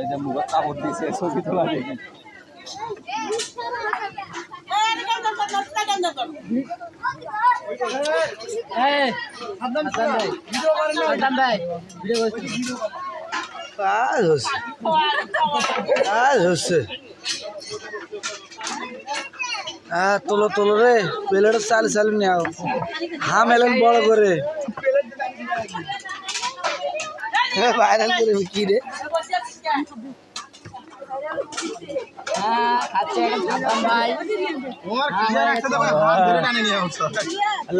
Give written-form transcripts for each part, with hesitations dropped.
এই যে মুখ কাপড় দিয়েছে ছবি তোলা দেখি তোলো তোলো রে প্লেট চাল চাল নিয়ে হাম এলেন বড় করে ভাইরাল করে কি রে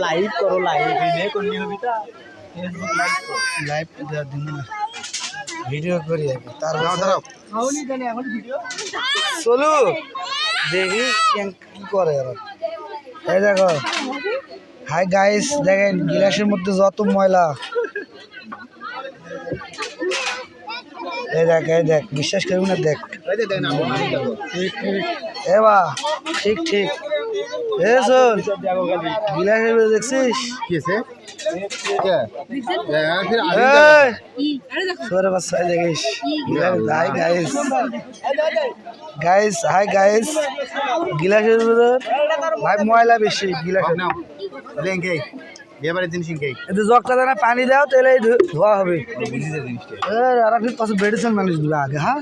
লাইভ করো লাইভ লাইভ দিন না ভিডিও করি তার চলু দেখি কি করে এই দেখো হাই গাইস দেখেন গিলাসের মধ্যে যত ময়লা এই দেখ বিশ্বাস করবি না দেখ এবা ঠিক ঠিক এ শোন গিলাসের মধ্যে দেখছিস কি আছে সরে বাচ্চা দেখিস hi guys guys hi guys গিলাসের মধ্যে ভাই ময়লা বেশি গিলাসের এবারে জিনিস কি জগটা দানা পানি দাও তাহলে ধোয়া হবে আর আপনি কত বেড়েছেন মানুষ দিবে আগে হ্যাঁ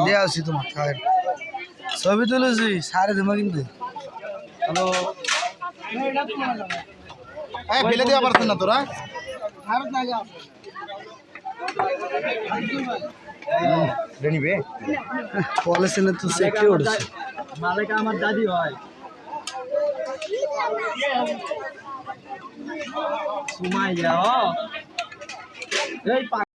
দেওয়া আছি তোমার খাওয়ার ছবি তুলেছি সারে দেবো কিন্তু হ্যালো ফেলে দেওয়া পারছেন না তোরা নিবে পলিসি না তো সেক্টে উঠেছে মালিক আমার দাদি হয় সুমাইয়া এই